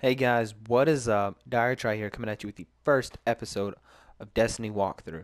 Hey guys, what is up? Diretry here coming at you with the first episode of Destiny Walkthrough.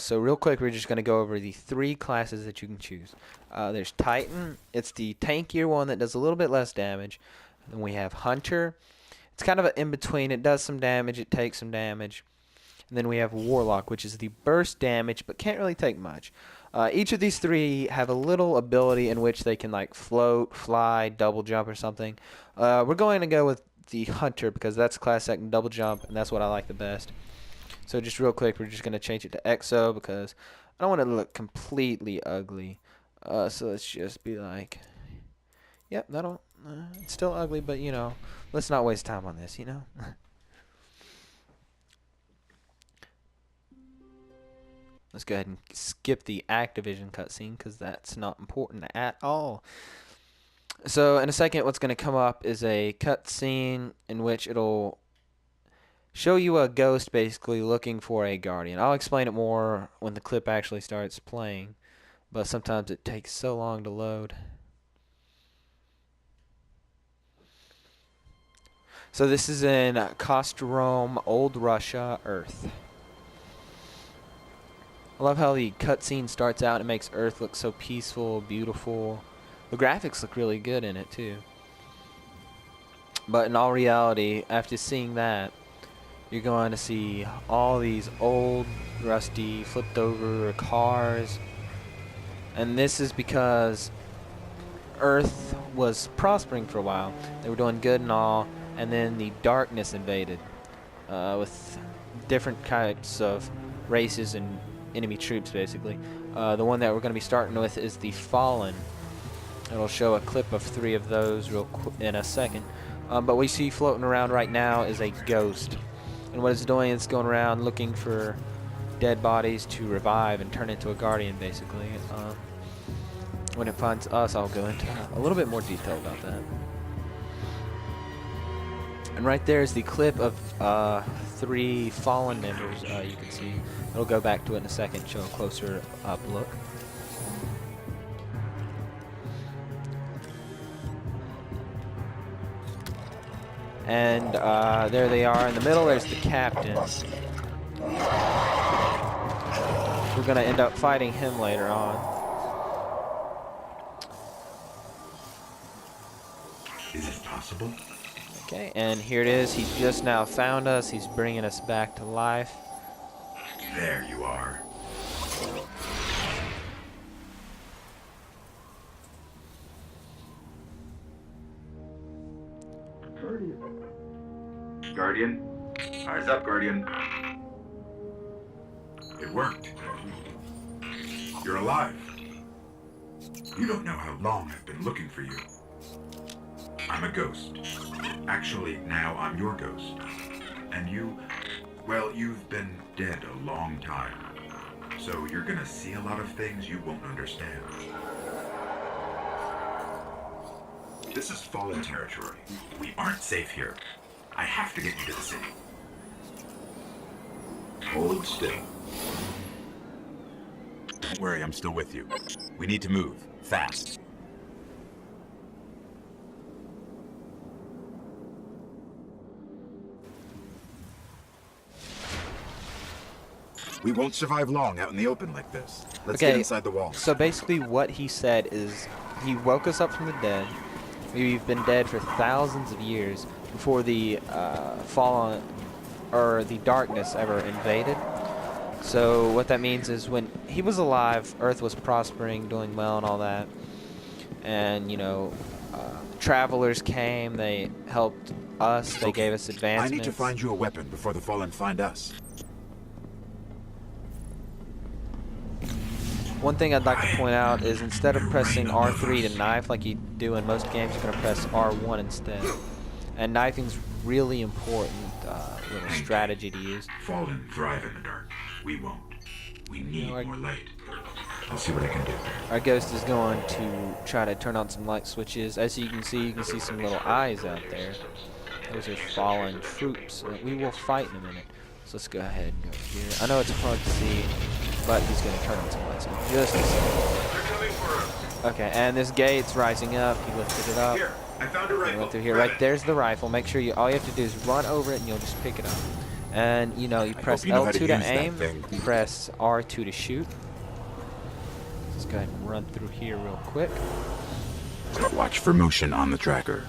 So real quick, we're just going to go over the three classes that you can choose. There's Titan. It's the tankier one that does a little bit less damage. Then we have Hunter. It's kind of an in-between. It does some damage, it takes some damage. And then we have Warlock, which is the burst damage, but can't really take much. Each of these three have a little ability in which they can like float, fly, double jump or something. We're going to go with the Hunter because that's class that can double jump, and that's what I like the best. So just real quick, we're just going to change it to EXO because I don't want it to look completely ugly. So let's just be like, yep, that'll, it's still ugly, but you know, let's not waste time on this, you know? Let's go ahead and skip the Activision cutscene because that's not important at all. So in a second, what's going to come up is a cutscene in which it'll show you a ghost basically looking for a guardian. I'll explain it more when the clip actually starts playing, but sometimes it takes so long to load. So this is in Kostrome, Old Russia, Earth. I love how the cutscene starts out and it makes Earth look so peaceful, beautiful. The graphics look really good in it too. But in all reality, after seeing that, you're going to see all these old, rusty, flipped over cars. And this is because Earth was prospering for a while. They were doing good and all, and then the darkness invaded with different kinds of races and enemy troops basically. The one that we're going to be starting with is the Fallen. It'll show a clip of 3 of those in a second. But what we see floating around right now is a ghost. And what it's doing is going around looking for dead bodies to revive and turn into a guardian basically. When it finds us, I'll go into a little bit more detail about that. And right there is the clip of 3 Fallen members you can see. It'll go back to it in a second, show a closer up look. And there they are in the middle. There's the captain. We're going to end up fighting him later on. Is it possible? Okay, and here it is. He just now found us. He's bringing us back to life. There you are. Guardian? Eyes up, Guardian. It worked. You're alive. You don't know how long I've been looking for you. I'm a ghost. Actually, now I'm your ghost. And you, well, you've been dead a long time. So you're gonna see a lot of things you won't understand. This is Fallen territory. We aren't safe here. I have to get you to the city. Hold still. Don't worry, I'm still with you. We need to move, fast. We won't survive long out in the open like this. Let's get inside the wall. So basically what he said is he woke us up from the dead. We've been dead for thousands of years before the fallen or the darkness ever invaded. So what that means is when he was alive, Earth was prospering, doing well and all that. And, you know, travelers came, they helped us, they gave us advancements. I need to find you a weapon before the Fallen find us. One thing I'd like to point out is instead of pressing R3 to knife like you do in most games, you're going to press R1 instead. And knifing's really important little strategy to use. Fallen thrive in the dark. We won't. We need more light. I'll see what I can do. Our ghost is going to try to turn on some light switches. As you can see some little eyes out there. Those are fallen troops that we will fight in a minute. So let's go ahead and go here. I know it's hard to see, but he's going to turn on some lights in just a second. Okay, and this gate's rising up. He lifted it up. Here, I found a rifle. Run through here. Right there's the rifle. Make sure all you have to do is run over it and you'll just pick it up. And you know, you press you know how to L2 to use that aim, thing. press R2 to shoot. Let's go ahead and run through here real quick. Watch for motion on the tracker.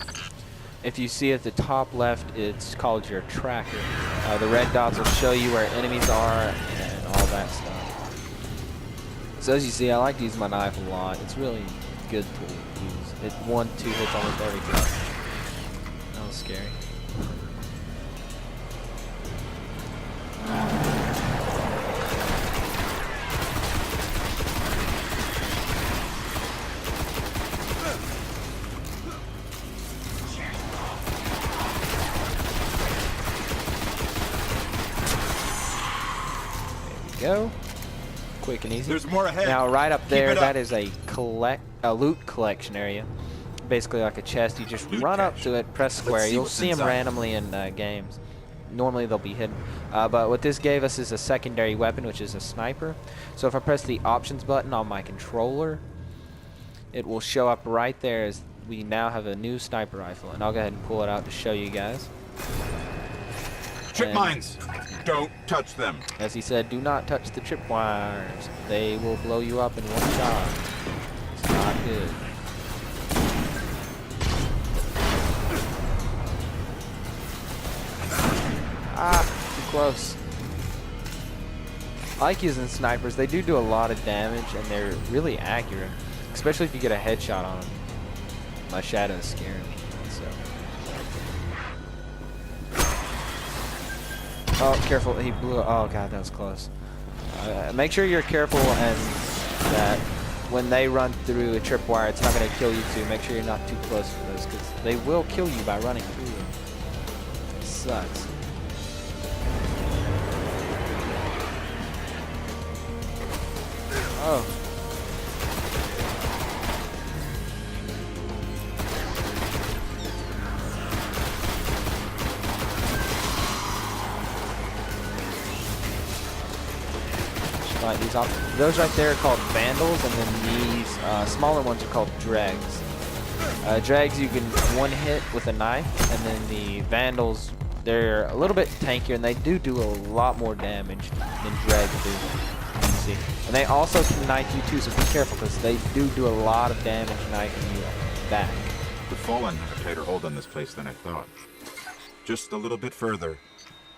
If you see at the top left, it's called your tracker. The red dots will show you where enemies are and all that stuff. So as you see, I like to use my knife a lot. It's really good to use. It 1-2 hits almost every time. That was scary. Go. Quick and easy. There's more ahead. Now right up there, Keep it up. that is a loot collection area. Basically like a chest. You just Loot run up cache. to it, press square. see You'll what's see them inside. randomly in games. Normally they'll be hidden. But what this gave us is a secondary weapon, which is a sniper. So if I press the options button on my controller, it will show up right there as we now have a new sniper rifle. And I'll go ahead and pull it out to show you guys. Trip And mines. Don't touch them. as he said, do not touch the tripwires. They will blow you up in one shot. It's not good. Ah, too close. I like using snipers. They do a lot of damage and they're really accurate, especially if you get a headshot on them. My shadow is scaring me. So. Oh, careful! He blew. Oh god, that was close. Make sure you're careful and that when they run through a tripwire, it's not going to kill you too. Make sure you're not too close to those because they will kill you by running through them. It sucks. Oh. Right, those right there are called vandals, and then these smaller ones are called dregs. Dregs you can one hit with a knife, and then the vandals, they're a little bit tankier, and they do a lot more damage than dregs do. You can see. And they also can knife you too, so be careful because they do a lot of damage knifing you back. The Fallen have a tighter hold on this place than I thought. Just a little bit further.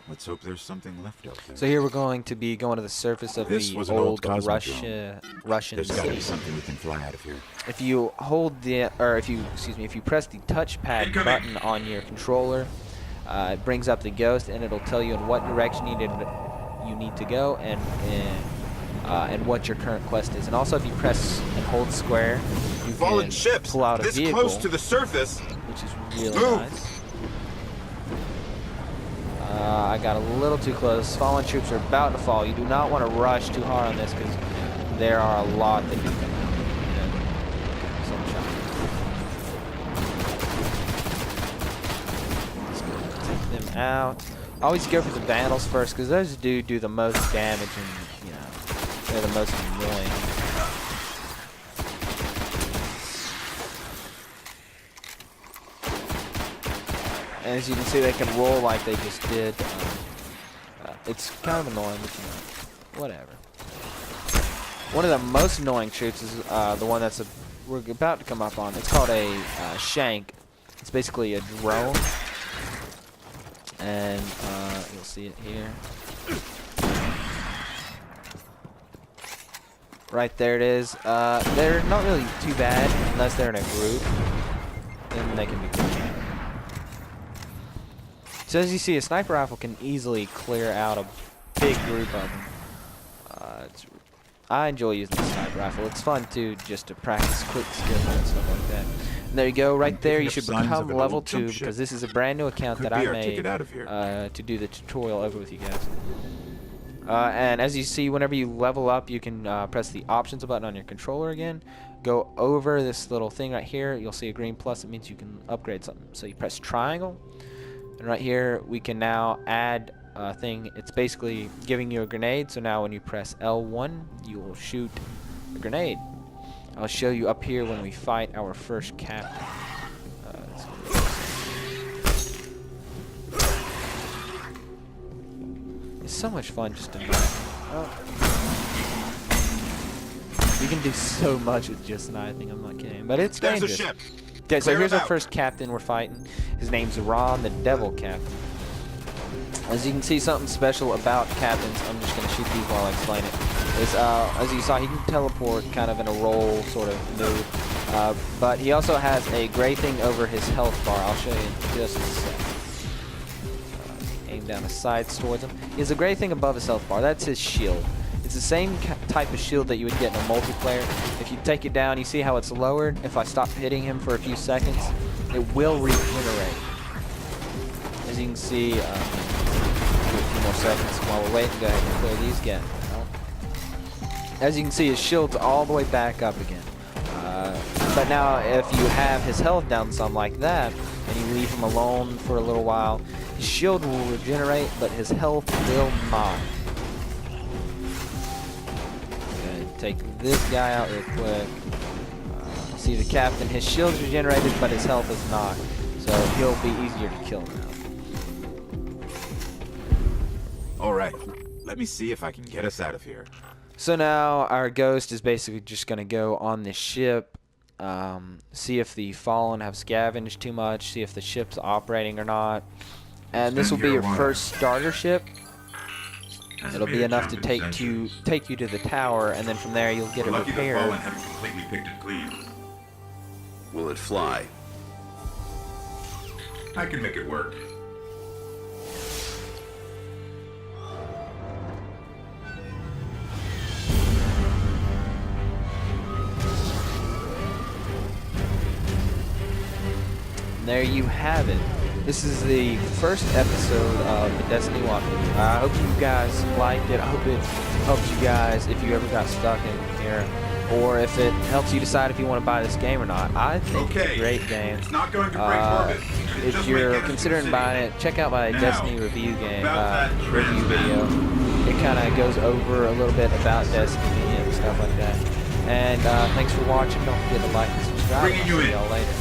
Let's hope there's something left out there. So here we're going to be going to the surface of This the was an old old Cosmodrome. Russian There's gotta be city. something we can fly out of here. If you hold the, or if you press the touchpad Incoming. button on your controller, it brings up the ghost, and it'll tell you in what direction you need to go, and what your current quest is. And also, if you press and hold square, you Fallen can ships pull out a this vehicle, close to the surface. which is really Move. nice. I got a little too close. Fallen troops are about to fall. You do not want to rush too hard on this because there are a lot that you can Let's go take them out. Always go for the vandals first because those do the most damage and, you know, they're the most annoying. And as you can see, they can roll like they just did. It's kind of annoying, but you know, whatever. One of the most annoying troops is the one we're about to come up on. It's called a shank. It's basically a drone, and you'll see it here. Right there it is. They're not really too bad unless they're in a group. Then they can be good. So as you see, a sniper rifle can easily clear out a big group of them. I enjoy using the sniper rifle. It's fun too, just to practice quick skills and stuff like that. And there you go, right there. You should become level 2 because this is a brand new account that I made to do the tutorial over with you guys. And as you see, whenever you level up, you can press the options button on your controller again. Go over this little thing right here. You'll see a green plus. It means you can upgrade something. So you press triangle. And right here, we can now add a thing. It's basically giving you a grenade. So now when you press L1, you will shoot a grenade. I'll show you up here when we fight our first captain. Let's It's so much fun just to knife. Oh. You can do so much with just knifing, I'm not kidding. But it's There's a dangerous. ship. Okay, so Clear here's it our out. first captain we're fighting. His name's Ron, the Devil Captain. As you can see, something special about captains, I'm just going to shoot these while I explain it, is, as you saw, he can teleport kind of in a roll sort of move. But he also has a gray thing over his health bar. I'll show you in just a sec. Aim down the sides towards him. He has a gray thing above his health bar. That's his shield. It's the same type of shield that you would get in a multiplayer. If you take it down, you see how it's lowered? If I stop hitting him for a few seconds, it will regenerate. As you can see, a few more seconds while we're waiting. Go ahead and clear these guys. As you can see, his shield's all the way back up again. But now, if you have his health down some like that, and you leave him alone for a little while, his shield will regenerate, but his health will not. Take this guy out real quick. See the captain, his shield's regenerated, but his health is not. So he'll be easier to kill now. Alright, let me see if I can get us out of here. So now our ghost is basically just going to go on the ship, see if the Fallen have scavenged too much, see if the ship's operating or not. And this will be your first starter ship. It'll be enough to take you to the tower, and then from there you'll get it repaired. Fallen haven't completely picked it clean. Will it fly? I can make it work. And there you have it. This is the first episode of the Destiny walkthrough. I hope you guys liked it. I hope it helped you guys if you ever got stuck in here, or if it helps you decide if you want to buy this game or not. I think it's a great game. It's not going to break orbit. If you're considering buying it, check out my Destiny review review video. It kind of goes over a little bit about Destiny and stuff like that. And thanks for watching. Don't forget to like and subscribe. Bringing you I'll see in. y'all later.